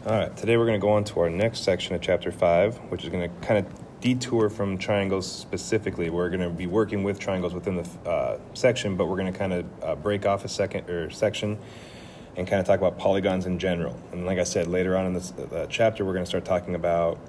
All right, today we're going to go on to our next section of Chapter 5, which is going to kind of detour from triangles specifically. We're going to be working with triangles within the section, but we're going to kind of break off a section and kind of talk about polygons in general. And like I said, later on in this chapter, we're going to start talking about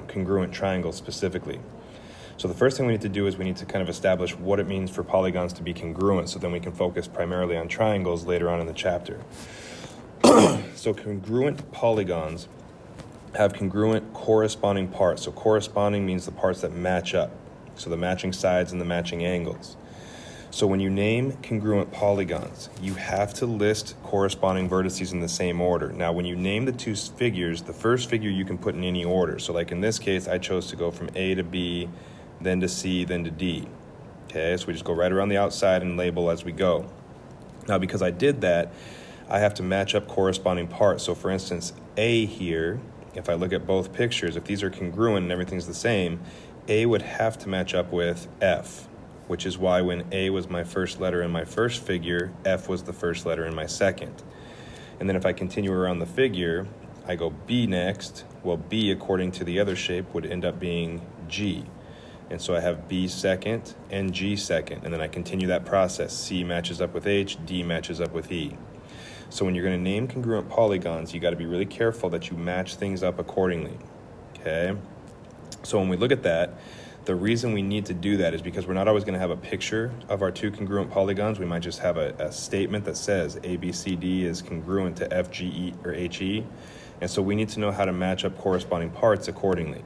congruent triangles specifically. So the first thing we need to do is we need to kind of establish what it means for polygons to be congruent, so then we can focus primarily on triangles later on in the chapter. So congruent polygons have congruent corresponding parts. So corresponding means the parts that match up. So the matching sides and the matching angles. So when you name congruent polygons, you have to list corresponding vertices in the same order. Now, when you name the two figures, the first figure you can put in any order. So like in this case, I chose to go from A to B, then to C, then to D. Okay, so we just go right around the outside and label as we go. Now, because I did that, I have to match up corresponding parts. So for instance, A here, if I look at both pictures, if these are congruent and everything's the same, A would have to match up with F, which is why when A was my first letter in my first figure, F was the first letter in my second. And then if I continue around the figure, I go B next. Well, B, according to the other shape, would end up being G. And so I have B second and G second. And then I continue that process. C matches up with H, D matches up with E. So when you're going to name congruent polygons, you got to be really careful that you match things up accordingly, okay? So when we look at that, the reason we need to do that is because we're not always going to have a picture of our two congruent polygons. We might just have a statement that says ABCD is congruent to FGE or HE, and so we need to know how to match up corresponding parts accordingly.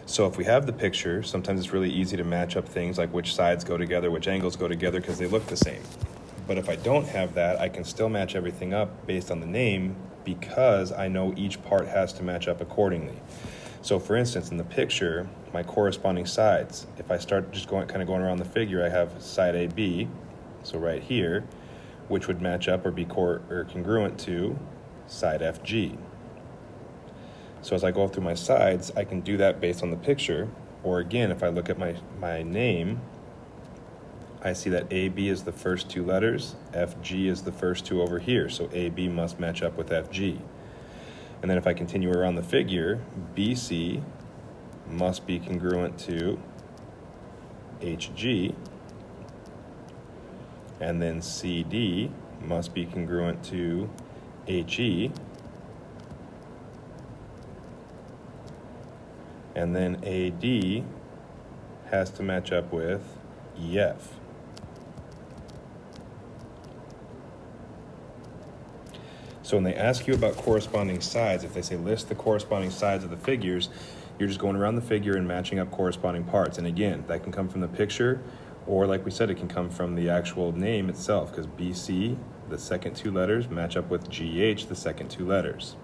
So if we have the picture, sometimes it's really easy to match up things like which sides go together, which angles go together, because they look the same. But if I don't have that, I can still match everything up based on the name because I know each part has to match up accordingly. So for instance, in the picture, my corresponding sides, if I start just going around the figure, I have side AB, so right here, which would match up or be congruent to side FG. So as I go through my sides, I can do that based on the picture. Or again, if I look at my name, I see that AB is the first two letters, FG is the first two over here, so AB must match up with FG. And then if I continue around the figure, BC must be congruent to HG, and then CD must be congruent to HE, and then AD has to match up with EF. So when they ask you about corresponding sides, if they say list the corresponding sides of the figures, you're just going around the figure and matching up corresponding parts. And again, that can come from the picture, or like we said, it can come from the actual name itself, because BC, the second two letters, match up with GH, the second two letters.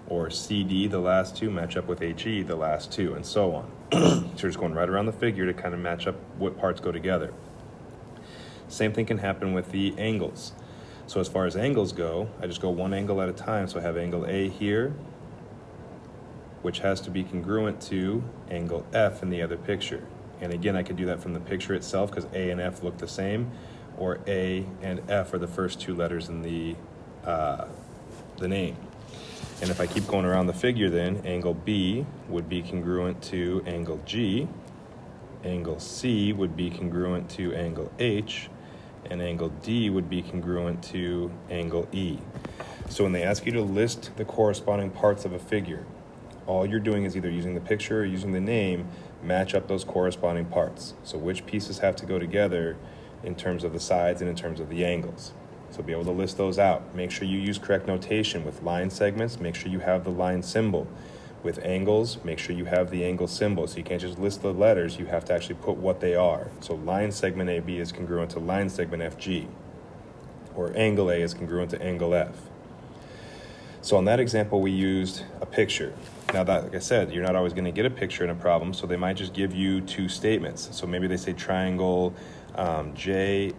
Or CD, the last two, match up with HE, the last two, and so on. So you're just going right around the figure to kind of match up what parts go together. Same thing can happen with the angles. So as far as angles go, I just go one angle at a time. So I have angle A here, which has to be congruent to angle F in the other picture. And again, I could do that from the picture itself because A and F look the same, or A and F are the first two letters in the name. And if I keep going around the figure then, angle B would be congruent to angle G, angle C would be congruent to angle H, and angle D would be congruent to angle E. So when they ask you to list the corresponding parts of a figure, all you're doing is either using the picture or using the name, match up those corresponding parts. So which pieces have to go together in terms of the sides and in terms of the angles. So be able to list those out. Make sure you use correct notation. With line segments, make sure you have the line symbol. With angles, make sure you have the angle symbol. So you can't just list the letters, you have to actually put what they are. So line segment AB is congruent to line segment FG, or angle A is congruent to angle F. So in that example, we used a picture. Now that, like I said, you're not always going to get a picture in a problem, so they might just give you two statements. So maybe they say triangle JMR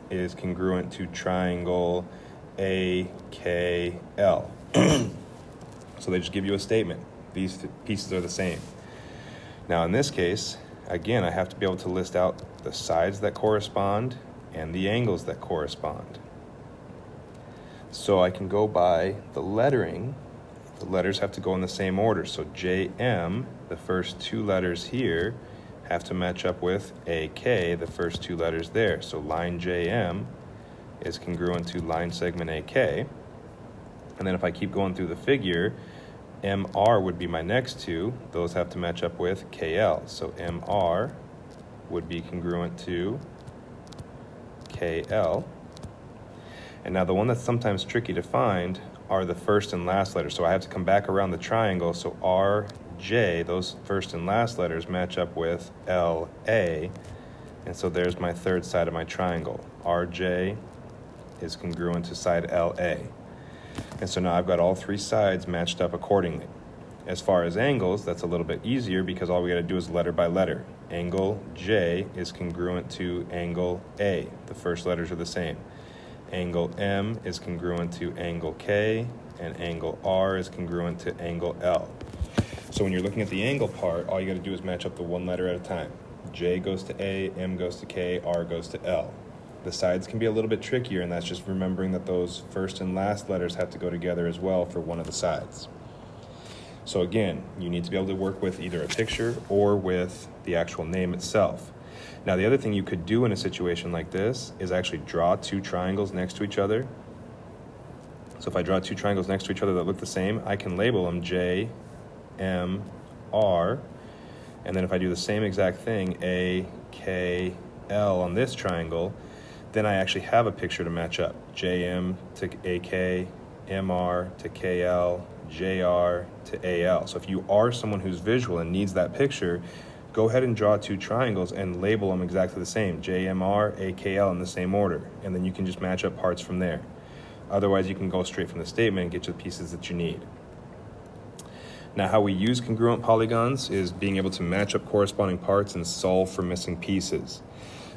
is congruent to triangle AKL. So they just give you a statement. These pieces are the same. Now in this case, again, I have to be able to list out the sides that correspond and the angles that correspond. So I can go by the lettering. The letters have to go in the same order. So JM, the first two letters here, have to match up with AK, the first two letters there. So line JM is congruent to line segment AK. And then if I keep going through the figure, MR would be my next two. Those have to match up with KL. So MR would be congruent to KL. And now the one that's sometimes tricky to find are the first and last letters. So I have to come back around the triangle. So RJ, those first and last letters match up with LA. And so there's my third side of my triangle. RJ is congruent to side LA. And so now I've got all three sides matched up accordingly. As far as angles, that's a little bit easier because all we got to do is letter by letter. Angle J is congruent to angle A. The first letters are the same. Angle M is congruent to angle K, and angle R is congruent to angle L. So when you're looking at the angle part, all you got to do is match up the one letter at a time. J goes to A, M goes to K, R goes to L. The sides can be a little bit trickier, and that's just remembering that those first and last letters have to go together as well for one of the sides. So again, you need to be able to work with either a picture or with the actual name itself. Now, the other thing you could do in a situation like this is actually draw two triangles next to each other. So if I draw two triangles next to each other that look the same, I can label them J, M, R, and then if I do the same exact thing, A, K, L on this triangle, then I actually have a picture to match up. JM to AK, MR to KL, JR to AL. So if you are someone who's visual and needs that picture, go ahead and draw two triangles and label them exactly the same, JMR, AKL in the same order, and then you can just match up parts from there. Otherwise, you can go straight from the statement and get you the pieces that you need. Now, how we use congruent polygons is being able to match up corresponding parts and solve for missing pieces.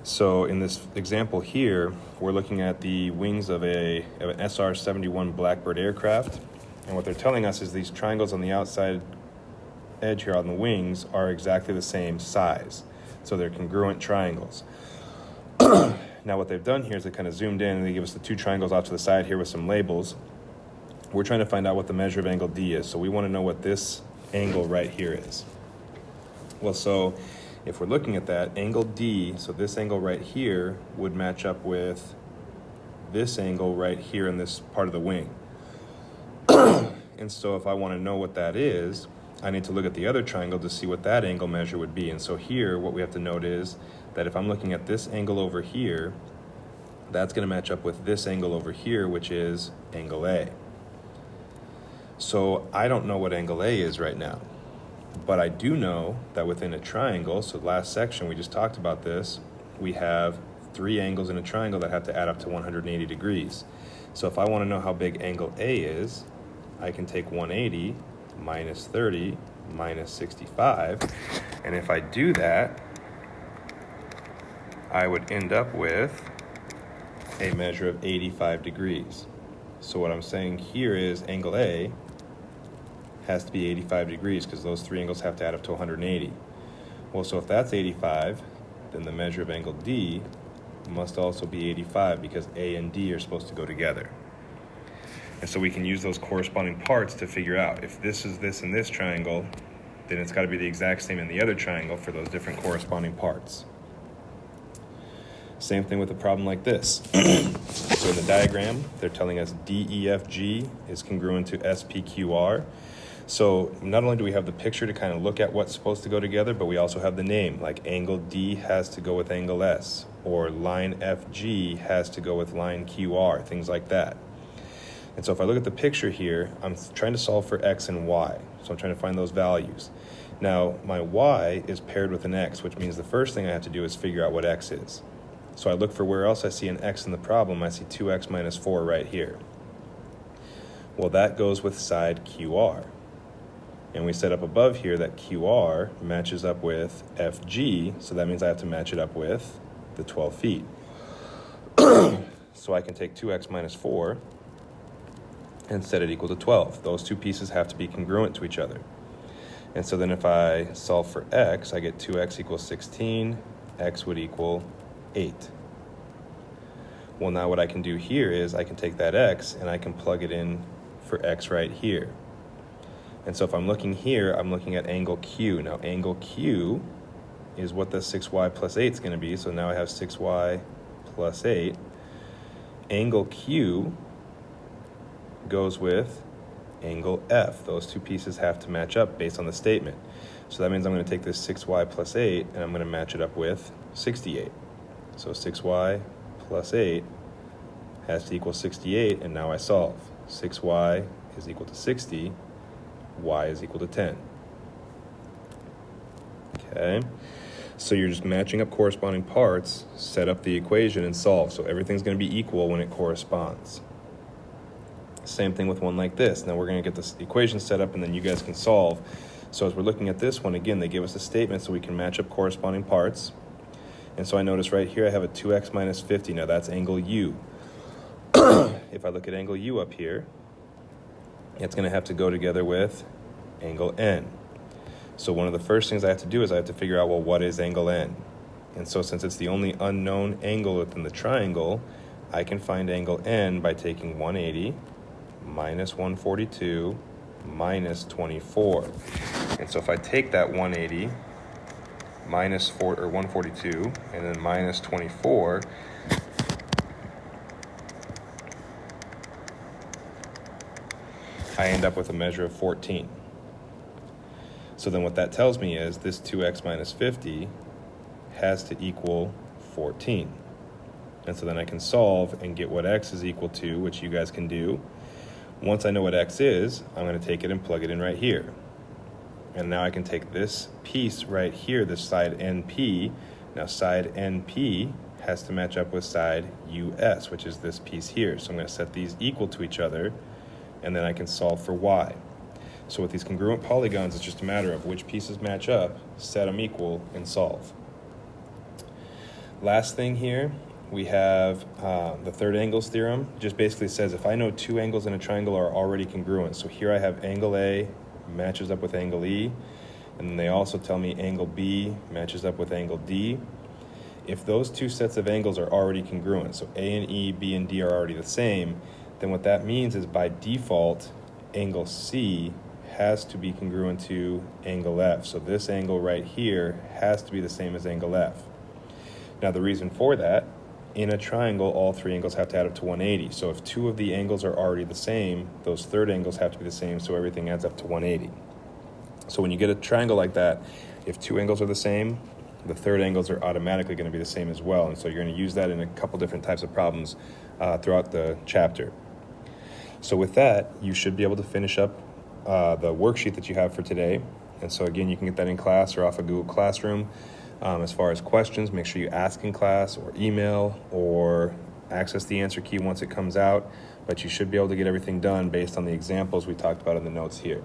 So in this example here, we're looking at the wings of an SR-71 Blackbird aircraft, and what they're telling us is these triangles on the outside edge here on the wings are exactly the same size. So they're congruent triangles. Now what they've done here is they kind of zoomed in and they give us the two triangles off to the side here with some labels. We're trying to find out what the measure of angle D is. So we want to know what this angle right here is. Well, so if we're looking at that, angle D, so this angle right here would match up with this angle right here in this part of the wing. And so if I want to know what that is, I need to look at the other triangle to see what that angle measure would be. And so here, what we have to note is that if I'm looking at this angle over here, that's going to match up with this angle over here, which is angle A. So I don't know what angle A is right now, but I do know that within a triangle, so last section we just talked about this, we have three angles in a triangle that have to add up to 180 degrees. So if I want to know how big angle A is, I can take 180 minus 30 minus 65, and if I do that, I would end up with a measure of 85 degrees. So what I'm saying here is angle A has to be 85 degrees because those three angles have to add up to 180. Well, so if that's 85, then the measure of angle D must also be 85 because A and D are supposed to go together. And so we can use those corresponding parts to figure out if this is this in this triangle, then it's got to be the exact same in the other triangle for those different corresponding parts. Same thing with a problem like this. So in the diagram, they're telling us DEFG is congruent to SPQR. So not only do we have the picture to kind of look at what's supposed to go together, but we also have the name, like angle D has to go with angle S, or line FG has to go with line QR, things like that. And so if I look at the picture here, I'm trying to solve for X and Y. So I'm trying to find those values. Now, my Y is paired with an X, which means the first thing I have to do is figure out what X is. So I look for where else I see an X in the problem. I see 2X minus 4 right here. Well, that goes with side QR. And we set up above here that QR matches up with FG, so that means I have to match it up with the 12 feet. So I can take 2X minus 4 and set it equal to 12. Those two pieces have to be congruent to each other. And so then if I solve for X, I get 2X equals 16, X would equal 8. Well, now what I can do here is I can take that x and I can plug it in for x right here. And so if I'm looking here, I'm looking at angle Q. Now angle Q is what the 6y plus 8 is going to be. So now I have 6y plus 8. Angle Q goes with angle F. Those two pieces have to match up based on the statement. So that means I'm going to take this 6y plus 8 and I'm going to match it up with 68. So 6y plus 8 has to equal 68, and now I solve. 6y is equal to 60, y is equal to 10. Okay, so you're just matching up corresponding parts, set up the equation, and solve. So everything's going to be equal when it corresponds. Same thing with one like this. Now we're going to get this equation set up, and then you guys can solve. So as we're looking at this one, again, they give us a statement so we can match up corresponding parts. And so I notice right here I have a 2x minus 50. Now that's angle U. If I look at angle U up here, it's going to have to go together with angle N. So one of the first things I have to do is I have to figure out, well, what is angle N? And so since it's the only unknown angle within the triangle, I can find angle N by taking 180 minus 142 minus 24. And so if I take that 180 minus 142 and then minus 24, I end up with a measure of 14. So then what that tells me is this 2x minus 50 has to equal 14. And so then I can solve and get what x is equal to, which you guys can do. Once I know what x is, I'm going to take it and plug it in right here. And now I can take this piece right here, this side NP. Now side NP has to match up with side US, which is this piece here. So I'm going to set these equal to each other, and then I can solve for y. So with these congruent polygons, it's just a matter of which pieces match up, set them equal, and solve. Last thing here, we have the third angles theorem. Just basically says if I know two angles in a triangle are already congruent. So here I have angle A matches up with angle E, and then they also tell me angle B matches up with angle D. If those two sets of angles are already congruent, so A and E, B and D are already the same, then what that means is by default, angle C has to be congruent to angle F. So this angle right here has to be the same as angle F. Now the reason for that, in a triangle, all three angles have to add up to 180. So if two of the angles are already the same, those third angles have to be the same, so everything adds up to 180. So when you get a triangle like that, if two angles are the same, the third angles are automatically going to be the same as well. And so you're going to use that in a couple different types of problems throughout the chapter. So with that, you should be able to finish up the worksheet that you have for today. And so again, you can get that in class or off of Google Classroom. As far as questions, make sure you ask in class or email or access the answer key once it comes out. But you should be able to get everything done based on the examples we talked about in the notes here.